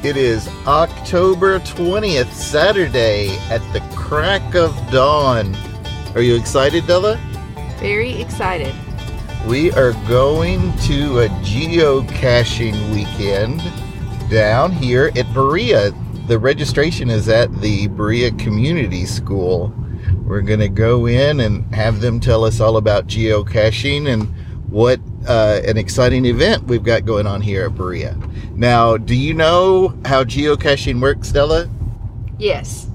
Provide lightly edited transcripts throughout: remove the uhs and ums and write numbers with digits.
It is October 20th, Saturday, at the crack of dawn. Are you excited, Della? Very excited. We are going to a geocaching weekend down here at Berea. The registration is at the Berea Community School. We're going to go in and have them tell us all about geocaching and what an exciting event we've got going on here at Berea. Now, do you know how geocaching works, Stella? Yes.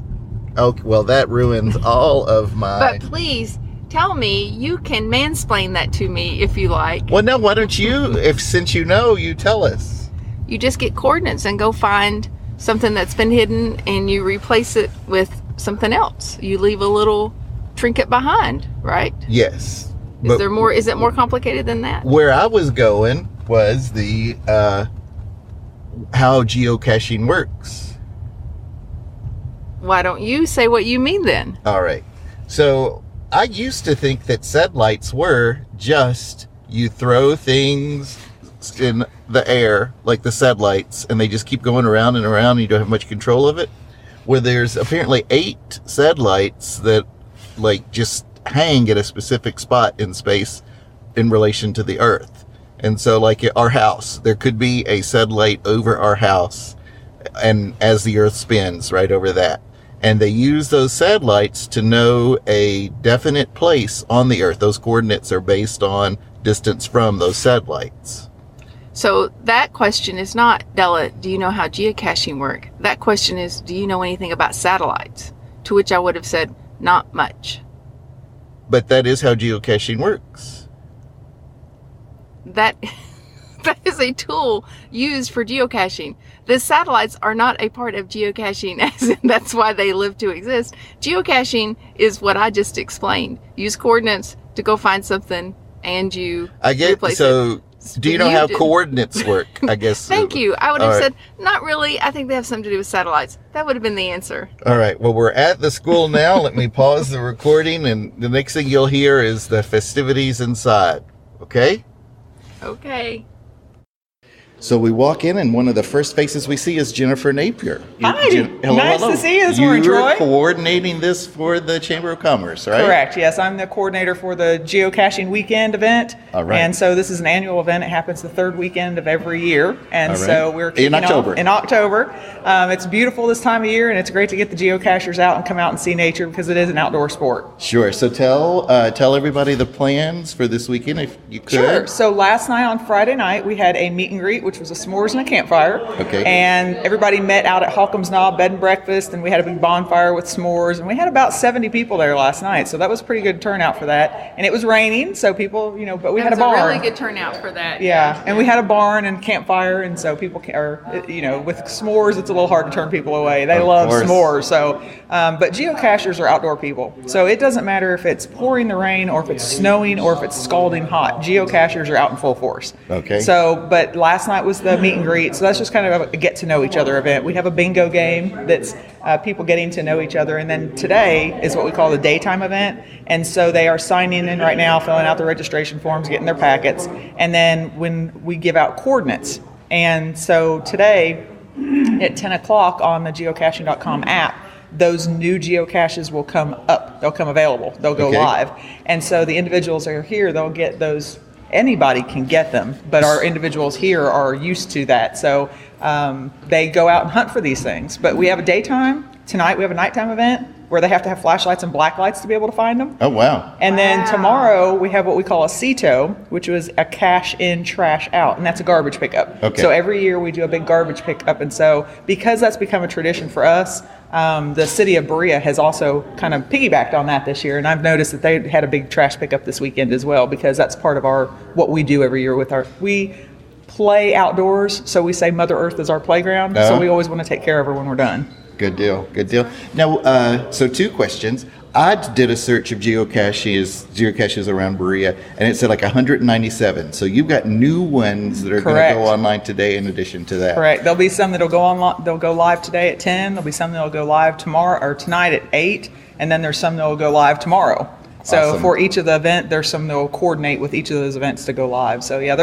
Okay, well, that ruins all of my... But please, tell me, you can mansplain that to me if you like. Well, no, why don't you, since you know, you tell us. You just get coordinates and go find something that's been hidden and you replace it with something else. You leave a little trinket behind, right? Yes. Is it more complicated than that? Where I was going was the how geocaching works. Why don't you say what you mean then? All right. So I used to think that SED-lights were just you throw things in the air like the SED-lights and they just keep going around and around and you don't have much control of it. Where there's apparently 8 SED-lights that like just hang at a specific spot in space in relation to the Earth. And so like at our house, there could be a SED-light over our house and as the Earth spins right over that. And they use those SED-lights to know a definite place on the Earth. Those coordinates are based on distance from those SED-lights. So that question is not, Della, do you know how geocaching works? That question is, do you know anything about satellites? To which I would have said, not much. But that is how geocaching works. That is a tool used for geocaching. The satellites are not a part of geocaching, as in that's why they live to exist. Geocaching is what I just explained. Use coordinates to go find something and you replace it. Do you know how coordinates work? I guess. Thank you. I would have said, not really. I think they have something to do with satellites. That would have been the answer. All right. Well, we're at the school now. Let me pause the recording, and the next thing you'll hear is the festivities inside. Okay? Okay. So we walk in, and one of the first faces we see is Jennifer Napier. Hi. Nice to see you this morning, You're Troy. coordinating this for the Chamber of Commerce, right? Correct. Yes, I'm the coordinator for the Geocaching Weekend event. All right. And so this is an annual event. It happens the third weekend of every year. And so we're kicking in October. off in October. It's beautiful this time of year, and it's great to get the geocachers out and come out and see nature because it is an outdoor sport. Sure. So tell everybody the plans for this weekend, if you could. Sure. So last night on Friday night, we had a meet and greet, which was a s'mores and a campfire. Okay. And everybody met out at Holcomb's Knob Bed and Breakfast, and we had a big bonfire with s'mores, and we had about 70 people there last night. So that was a pretty good turnout for that. And it was raining, so people, but we had a barn. It was a really good turnout for that. Yeah. And we had a barn and campfire, and so people are, with s'mores, it's a little hard to turn people away. They love s'mores. So, but geocachers are outdoor people. So it doesn't matter if it's pouring the rain or if it's snowing or if it's scalding hot. Geocachers are out in full force. Okay. So, but last night was the meet and greet. So that's just kind of a get to know each other event. We have a bingo game that's people getting to know each other. And then today is what we call the daytime event. And so they are signing in right now, filling out the registration forms, getting their packets. And then when we give out coordinates. And so today at 10 o'clock on the geocaching.com app, those new geocaches will come up. They'll come available. They'll go live. And so the individuals that are here, they'll get those. Anybody can get them, but our individuals here are used to that. So they go out and hunt for these things. But we have a daytime. Tonight we have a nighttime event where they have to have flashlights and black lights to be able to find them. Oh, wow. And then tomorrow we have what we call a CETO, which was a cash in, trash out. And that's a garbage pickup. Okay. So every year we do a big garbage pickup. And so because that's become a tradition for us, the city of Berea has also kind of piggybacked on that this year, and I've noticed that they had a big trash pickup this weekend as well because that's part of what we do every year we play outdoors, so we say Mother Earth is our playground, so we always want to take care of her when we're done. Good deal. Now, so 2 questions. I did a search of geocaches around Berea, and it said like 197. So you've got new ones that are going to go online today in addition to that. Correct. There'll be some that'll go online. They'll go live today at 10. There'll be some that'll go live tomorrow or tonight at 8, and then there's some that'll go live tomorrow. So awesome. For each of the event, there's some that'll coordinate with each of those events to go live. So yeah,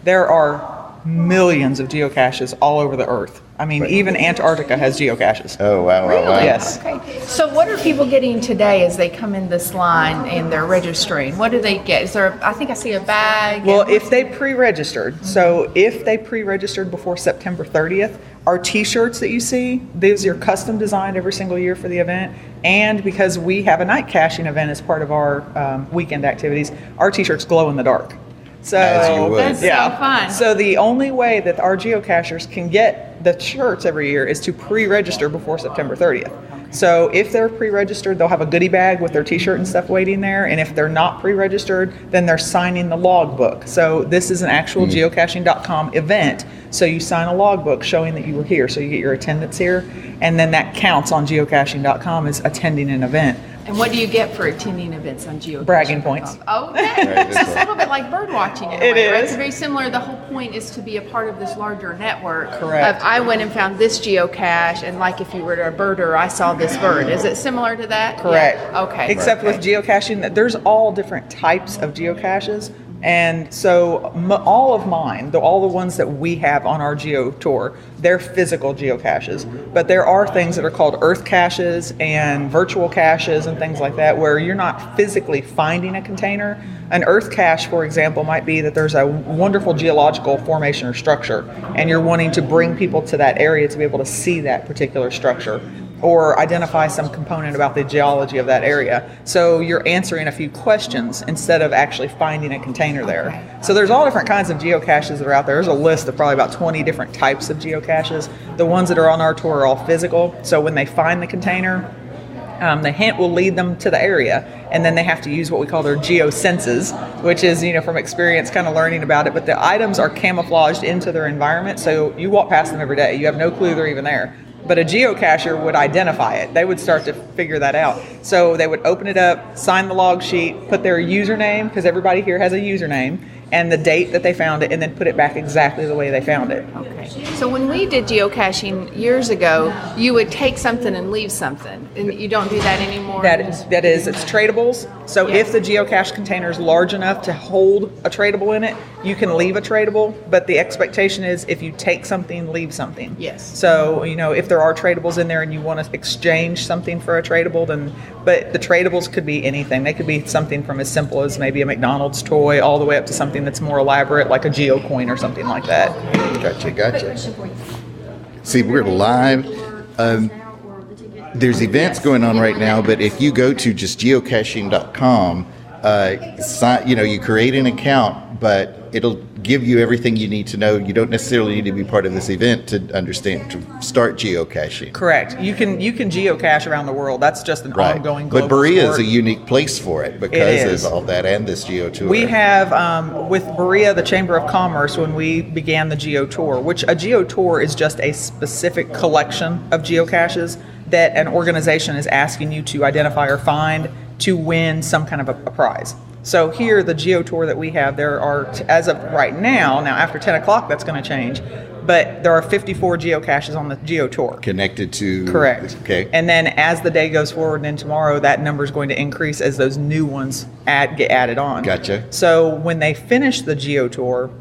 there are millions of geocaches all over the earth. I mean, even Antarctica has geocaches. Oh, wow, Really? wow, wow. Yes. Okay. So what are people getting today as they come in this line and they're registering? What do they get? Is there, I think I see a bag. Well, if they pre-registered, so if they pre-registered before September 30th, our t-shirts that you see, these are custom designed every single year for the event. And because we have a night caching event as part of our weekend activities, our t-shirts glow in the dark. So As you would. That's so fun. So the only way that our geocachers can get the shirts every year is to pre-register before September 30th. So if they're pre-registered, they'll have a goodie bag with their t-shirt and stuff waiting there. And if they're not pre-registered, then they're signing the logbook. So this is an actual geocaching.com event. So you sign a logbook showing that you were here. So you get your attendance here. And then that counts on geocaching.com as attending an event. And what do you get for attending events on geocaching? Bragging points. Oh, okay. So it's a little bit like bird watching in a It way, right? is. It's very similar. The whole point is to be a part of this larger network. Correct. Of, I went and found this geocache, and like if you were a birder, I saw this bird. Is it similar to that? Correct. Yeah. Okay. Except with geocaching, there's all different types of geocaches. And so all of mine, all the ones that we have on our geo tour, they're physical geocaches. But there are things that are called earth caches and virtual caches and things like that where you're not physically finding a container. An earth cache, for example, might be that there's a wonderful geological formation or structure and you're wanting to bring people to that area to be able to see that particular structure or identify some component about the geology of that area. So you're answering a few questions instead of actually finding a container there. So there's all different kinds of geocaches that are out there. There's a list of probably about 20 different types of geocaches. The ones that are on our tour are all physical. So when they find the container, the hint will lead them to the area, and then they have to use what we call their geosenses, which is, from experience kind of learning about it. But the items are camouflaged into their environment, so you walk past them every day. You have no clue they're even there. But a geocacher would identify it. They would start to figure that out. So they would open it up, sign the log sheet, put their username, because everybody here has a username, and the date that they found it, and then put it back exactly the way they found it. Okay. So when we did geocaching years ago, you would take something and leave something, and you don't do that anymore. That is, it's tradables. So Yeah. if the geocache container is large enough to hold a tradable in it, you can leave a tradable. But the expectation is if you take something, leave something. Yes. So if there are tradables in there and you want to exchange something for a tradable, then. But the tradables could be anything. They could be something from as simple as maybe a McDonald's toy, all the way up to something that's more elaborate, like a geocoin or something like that. Gotcha. See, we're live. There's events going on right now, but if you go to just geocaching.com, you create an account, but it'll give you everything you need to know. You don't necessarily need to be part of this event to start geocaching. Correct. You can geocache around the world. That's just an ongoing global But Berea is sport. a unique place for it because of all that and this geo tour. We have, with Berea, the Chamber of Commerce, when we began the Geo Tour, which a Geo Tour is just a specific collection of geocaches that an organization is asking you to identify or find to win some kind of a prize. So here, the Geo Tour that we have, there are, as of right now after 10 o'clock that's going to change, but there are 54 geocaches on the Geo Tour. Connected to... Correct. Okay. And then as the day goes forward and then tomorrow, that number is going to increase as those new ones get added on. Gotcha. So when they finish the Geo Tour,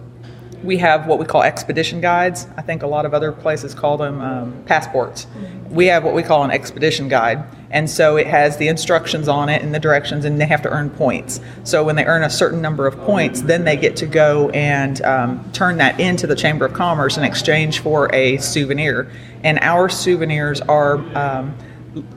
we have what we call expedition guides. I think a lot of other places call them passports. We have what we call an expedition guide. And so it has the instructions on it and the directions, and they have to earn points. So when they earn a certain number of points, then they get to go and turn that into the Chamber of Commerce in exchange for a souvenir. And our souvenirs are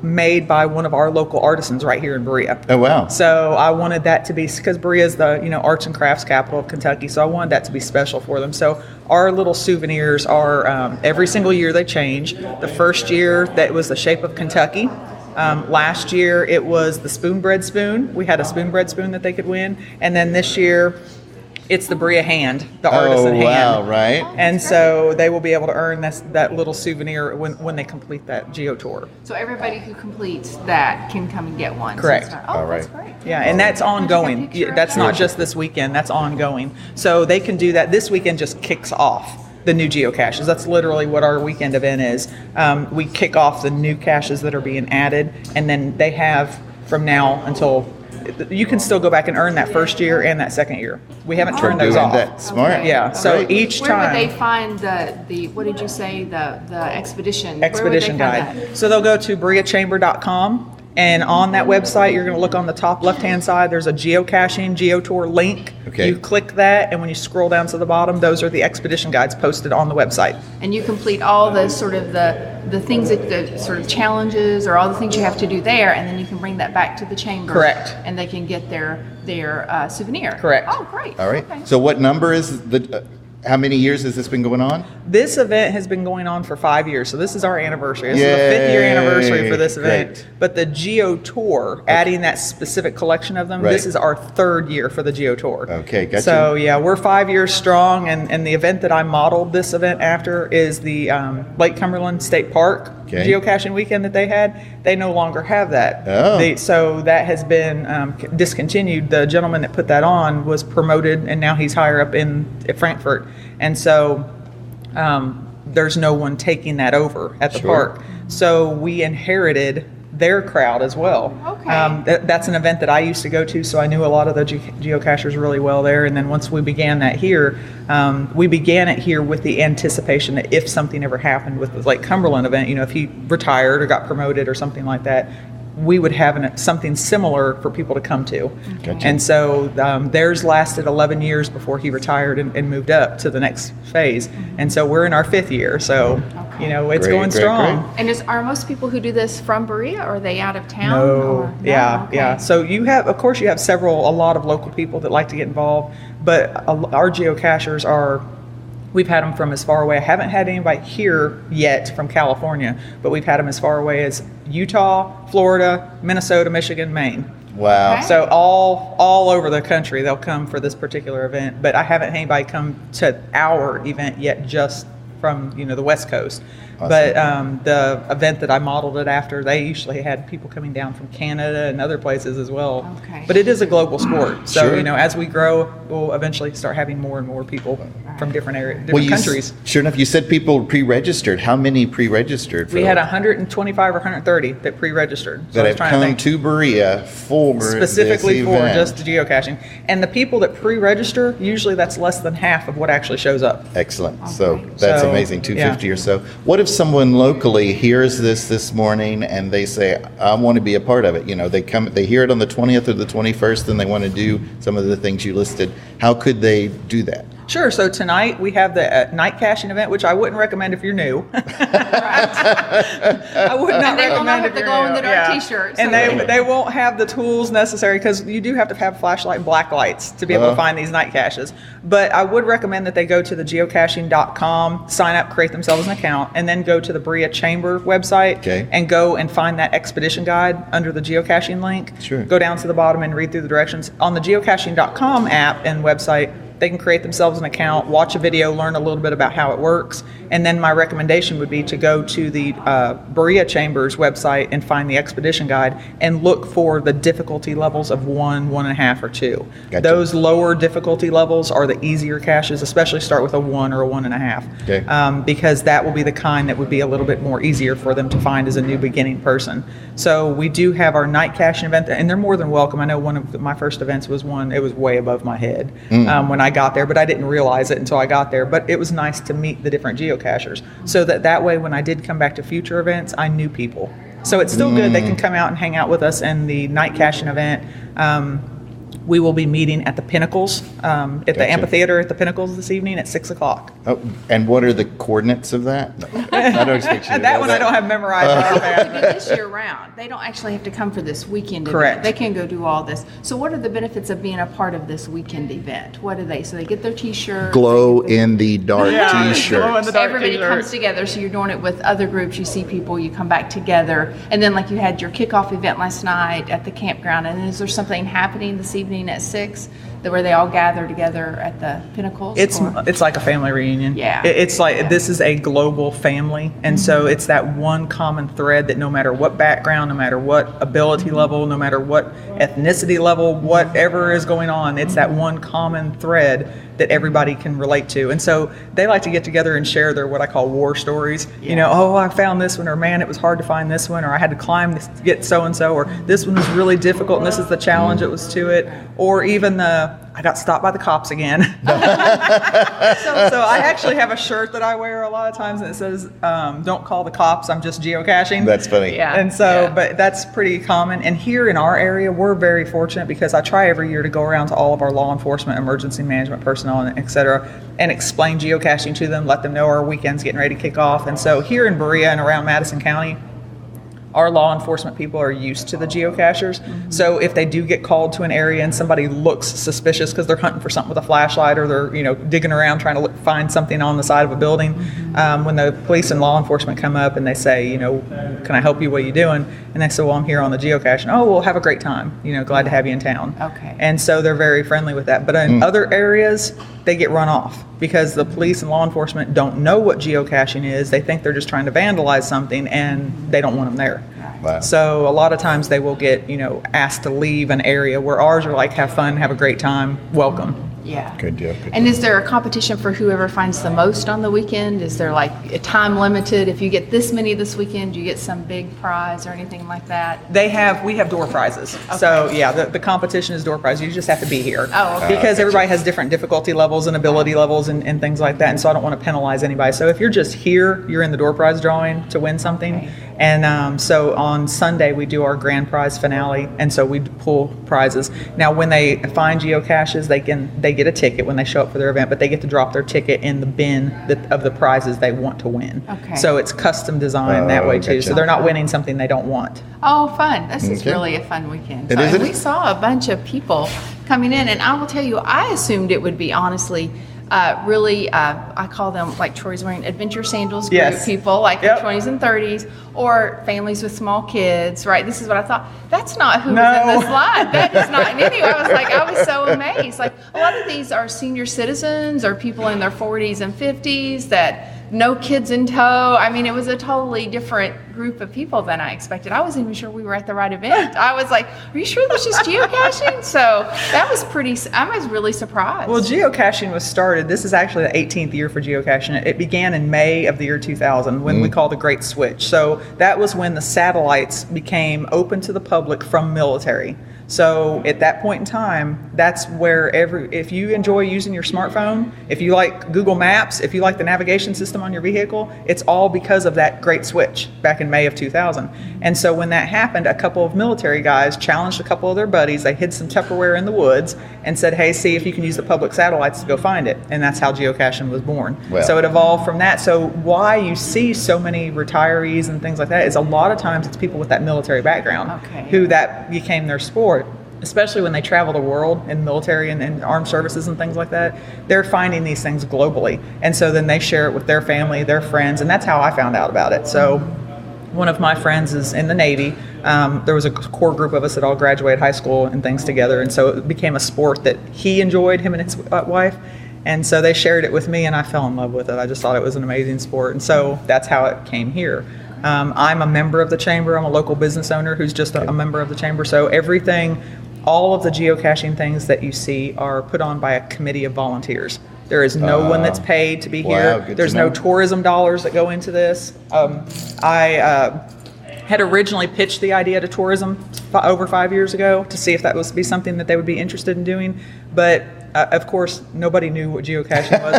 made by one of our local artisans right here in Berea. Oh, wow. So I wanted that to be, because Berea is the arts and crafts capital of Kentucky, so I wanted that to be special for them. So our little souvenirs are, every single year they change. The first year, that was the shape of Kentucky. Last year, it was the spoon-bread spoon. We had a spoon-bread spoon that they could win. And then this year, it's the Berea hand, the artisan hand. Oh, wow, right. And so they will be able to earn that little souvenir when they complete that Geo Tour. So everybody who completes that can come and get one. Correct. So All right. That's great. Yeah, and that's ongoing. picture. That's not just this weekend, that's ongoing. So they can do that. This weekend just kicks off the new geocaches. That's literally what our weekend event is. We kick off the new caches that are being added, and then they have from now until you can still go back and earn that first year and that second year. We haven't turned those Doing off. that. Smart. Okay. Yeah. So Right. each Where would they time. find the what did you say, the expedition? Expedition Where would they find guide. that? So they'll go to BreaChamber.com, and on that website, you're going to look on the top left-hand side. There's a geocaching geotour link. Okay. You click that, and when you scroll down to the bottom, those are the expedition guides posted on the website. And you complete all the sort of the things that the sort of challenges or all the things you have to do there, and then you can bring that back to the chamber. Correct. And they can get their souvenir. Correct. Oh, great. All right. Okay. So what number is the? How many years has this been going on? This event has been going on for 5 years, so this is our anniversary. This is the 5th year anniversary for this event. Great. But the Geo Tour, adding that specific collection of them, Right. this is our 3rd year for the Geo Tour. Okay, gotcha. So yeah, we're 5 years strong, and the event that I modeled this event after is the Lake Cumberland State Park Okay. geocaching weekend that they had. They no longer have that. Oh. So that has been discontinued. The gentleman that put that on was promoted, and now he's higher up in Frankfurt. And so there's no one taking that over at the Sure. park. So we inherited their crowd as well. Okay. That's an event that I used to go to, so I knew a lot of the geocachers really well there. And then once we began that here, we began it here with the anticipation that if something ever happened with the Lake Cumberland event, if he retired or got promoted or something like that, we would have something similar for people to come to. Gotcha. And so theirs lasted 11 years before he retired and moved up to the next phase. And so we're in our 5th year. So, it's Great, going great, strong. great. And are most people who do this from Berea, or are they out of town? No, or? yeah, Okay. yeah. So you have a lot of local people that like to get involved, but our geocachers we've had them from as far away. I haven't had anybody here yet from California, but we've had them as far away as Utah, Florida, Minnesota, Michigan, Maine. Wow. Okay. So all over the country, they'll come for this particular event, but I haven't had anybody come to our event yet, just from the West Coast. Awesome. But the event that I modeled it after, they usually had people coming down from Canada and other places as well. Okay. But it is a global sport, so Sure. as we grow, we'll eventually start having more and more people from different areas, different countries. Sure enough, you said people pre-registered. How many pre-registered? We had 125 or 130 that pre-registered. So that I have was trying come think. to Berea for Specifically this for event. just geocaching. And the people that pre-register, usually that's less than half of what actually shows up. Excellent. So Okay. that's So, amazing. 250 yeah. or so. What if someone locally hears this morning and they say, "I want to be a part of it"? They hear it on the 20th or the 21st, and they want to do some of the things you listed. How could they do that? Sure. So tonight we have the night caching event, which I wouldn't recommend if you're new. I would not And they will not recommend have if the you're glow-in-the-dark new. t-shirt, And so they won't have the tools necessary, because you do have to have flashlight and black lights to be able to find these night caches. But I would recommend that they go to the geocaching.com, sign up, create themselves an account, and then go to the Berea Chamber website and go and find that expedition guide under the geocaching link. Sure. Go down to the bottom and read through the directions. On the geocaching.com app and website, they can create themselves an account, watch a video, learn a little bit about how it works. And then my recommendation would be to go to the Berea Chambers website and find the expedition guide and look for the difficulty levels of 1, 1.5, or 2. Gotcha. Those lower difficulty levels are the easier caches, especially start with a 1 or a 1.5. Okay. Because that will be the kind that would be a little bit more easier for them to find as a new beginning person. So we do have our night caching event, and they're more than welcome. I know one of my first events was one, it was way above my head when I got there, but I didn't realize it until I got there. But it was nice to meet the different geocachers, so that way when I did come back to future events, I knew people. So it's still good. They can come out and hang out with us in the night caching event. We will be meeting at the Pinnacles, at the amphitheater at the Pinnacles this evening at 6 o'clock. Oh, and what are the coordinates of that? I don't expect you to That know one I don't have memorized. They do this year round. They don't actually have to come for this weekend Correct. event. They can go do all this. So what are the benefits of being a part of this weekend event? What are they? So they get their t-shirt. Glow in the dark Yeah, T-shirt. glow in the dark Everybody t-shirt. comes together, so you're doing it with other groups. You see people, you come back together, and then like you had your kickoff event last night at the campground. And is there something happening this evening evening at 6, where they all gather together at the Pinnacles? It's like a family reunion. Yeah. It's like this is a global family, and so it's that one common thread that no matter what background, no matter what ability level, no matter what ethnicity level, whatever is going on, it's that one common thread that everybody can relate to. And so they like to get together and share their what I call war stories. Yeah. You know, oh, I found this one, or man, it was hard to find this one, or I had to climb this to get so and so, or this one was really difficult and this is the challenge it was to it, or even I got stopped by the cops again. So I actually have a shirt that I wear a lot of times and it says, don't call the cops, I'm just geocaching. That's funny. Yeah. And so, but that's pretty common. And here in our area, we're very fortunate because I try every year to go around to all of our law enforcement, emergency management personnel, and et cetera, and explain geocaching to them, let them know our weekend's getting ready to kick off. And so here in Berea and around Madison County, our law enforcement people are used to the geocachers. Mm-hmm. So if they do get called to an area and somebody looks suspicious because they're hunting for something with a flashlight, or they're digging around trying to find something on the side of a building, when the police and law enforcement come up and they say, can I help you? What are you doing? And they say, well, I'm here on the geocaching. Oh, well, have a great time. Glad to have you in town. Okay. And so they're very friendly with that. But in other areas, they get run off because the police and law enforcement don't know what geocaching is. They think they're just trying to vandalize something, and they don't want them there. Wow. So a lot of times they will get, asked to leave an area, where ours are like, have fun, have a great time, welcome. Yeah. Good deal. And is there a competition for whoever finds the most on the weekend? Is there like a time limited? If you get this many this weekend, you get some big prize or anything like that? We have door prizes. Okay. So yeah, the competition is door prizes. You just have to be here. Oh, okay. Because everybody has different difficulty levels and ability levels and things like that. And so I don't want to penalize anybody. So if you're just here, you're in the door prize drawing to win something. Okay. And so on Sunday, we do our grand prize finale. And so we pull prizes. Now, when they find geocaches, they get a ticket when they show up for their event, but they get to drop their ticket in the bin of the prizes they want to win. Okay. So it's custom designed that way too. Gotcha. So they're not winning something they don't want. Oh, fun. This is Okay. really a fun weekend. It is, And it we is. saw a bunch of people coming in, and I will tell you, I assumed it would be honestly really, I call them, like Troy's wearing, adventure sandals group Yes. people, like Yep. the 20s and 30s, or families with small kids, right? This is what I thought. That's not who was No. in this line. That is not in any. I was so amazed. Like, a lot of these are senior citizens or people in their 40s and 50s that no kids in tow. I mean, it was a totally different group of people than I expected. I wasn't even sure we were at the right event. I was like, are you sure this is geocaching? So that was I was really surprised. Well, geocaching was started. This is actually the 18th year for geocaching. It began in May of the year 2000 when we call the Great Switch. So that was when the satellites became open to the public from military. So at that point in time, that's where if you enjoy using your smartphone, if you like Google Maps, if you like the navigation system on your vehicle, it's all because of that Great Switch back in May of 2000. And so when that happened, a couple of military guys challenged a couple of their buddies. They hid some Tupperware in the woods and said, hey, see if you can use the public satellites to go find it. And that's how geocaching was born. Wow. So it evolved from that. So why you see so many retirees and things like that is a lot of times it's people with that military background who that became their sport. Especially when they travel the world in military and armed services and things like that, they're finding these things globally. And so then they share it with their family, their friends, and that's how I found out about it. So one of my friends is in the Navy. There was a core group of us that all graduated high school and things together. And so it became a sport that he enjoyed, him and his wife. And so they shared it with me, and I fell in love with it. I just thought it was an amazing sport. And so that's how it came here. I'm a member of the chamber. I'm a local business owner who's just a member of the chamber. So all of the geocaching things that you see are put on by a committee of volunteers. There is no one that's paid to be here. There's no tourism dollars that go into this. I had originally pitched the idea to tourism over 5 years ago to see if that was be something that they would be interested in doing, but of course nobody knew what geocaching was.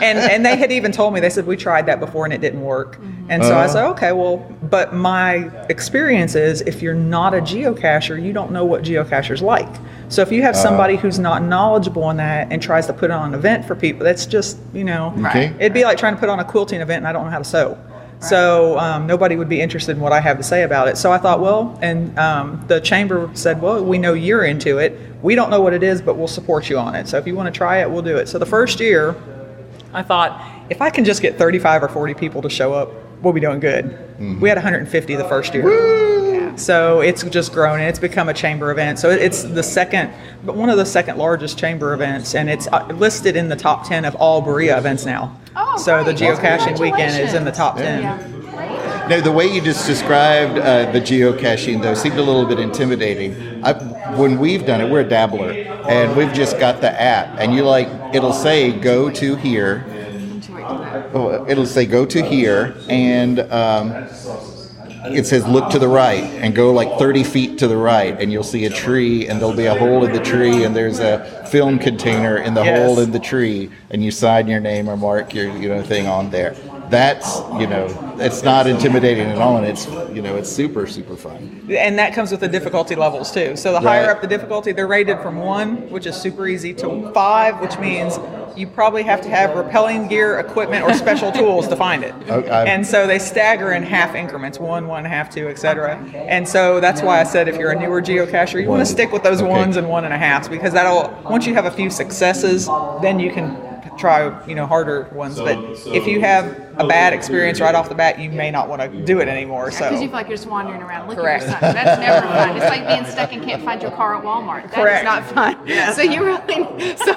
And they had even told me, they said, we tried that before and it didn't work. And so I said, okay, well, but my experience is if you're not a geocacher, you don't know what geocachers like. So if you have somebody who's not knowledgeable in that and tries to put on an event for people, that's just, Okay. it'd be like trying to put on a quilting event and I don't know how to sew. So nobody would be interested in what I have to say about it. So I thought, well, and the chamber said, well, we know you're into it. We don't know what it is, but we'll support you on it. So if you want to try it, we'll do it. So the first year, I thought, if I can just get 35 or 40 people to show up, we'll be doing good. We had 150 the first year. Woo! So it's just grown, and it's become a chamber event. So it's one of the second largest chamber events, and it's listed in the top 10 of all Berea events now. Oh, so great. the geocaching weekend is in the top 10. Yeah. Now, the way you just described the geocaching, though, seemed a little bit intimidating. When we've done it, we're a dabbler, and we've just got the app, and it'll say, go to here. It'll say, go to here, and it says, look to the right, and go like 30 feet to the right, and you'll see a tree, and there'll be a hole in the tree, and there's a film container in the hole in the tree, and you sign your name or mark your thing on there. That's, it's not intimidating at all, and it's super, super fun. And that comes with the difficulty levels too. So the higher up the difficulty, they're rated from 1, which is super easy, to 5, which means you probably have to have rappelling gear, equipment, or special tools to find it. And so they stagger in half increments, 1, 1.5, 2, etc. And so that's why I said if you're a newer geocacher, you want to stick with those 1s and 1.5s, because once you have a few successes, then you can try harder ones. But if you have a bad experience right off the bat, you may not want to do it anymore. So because you feel like you're just wandering around looking for something. That's never fun. It's like being stuck and can't find your car at Walmart. That is not fun. Yeah. So you really so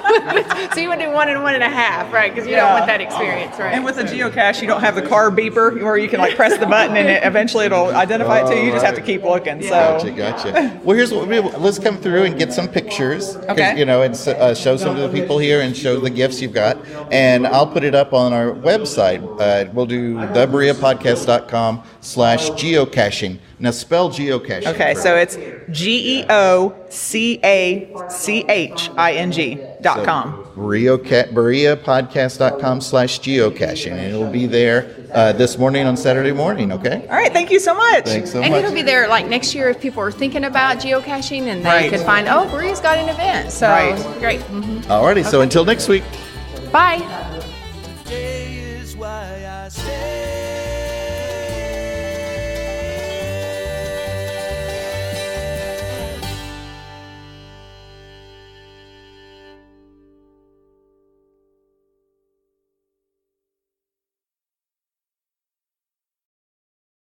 you would do 1 and 1.5, right? Because you don't want that experience, right? And with a geocache, you don't have the car beeper where you can press the button and eventually it'll identify it to you. You just have to keep looking. Yeah. So Gotcha. Well, here's what let's come through and get some pictures. Okay. And show some of the people here and show the gifts you've got. And I'll put it up on our website. We'll do thebereapodcast.com/geocaching. Now spell geocaching. Okay, so it's GEOCACHING.com. Bereapodcast.com/geocaching, and it'll be there this morning on Saturday morning. Okay. All right, thank you so much. Thanks so And much. it'll be there next year if people are thinking about geocaching and they could find, Berea's got an event. So great. Alrighty. So until next week. Bye.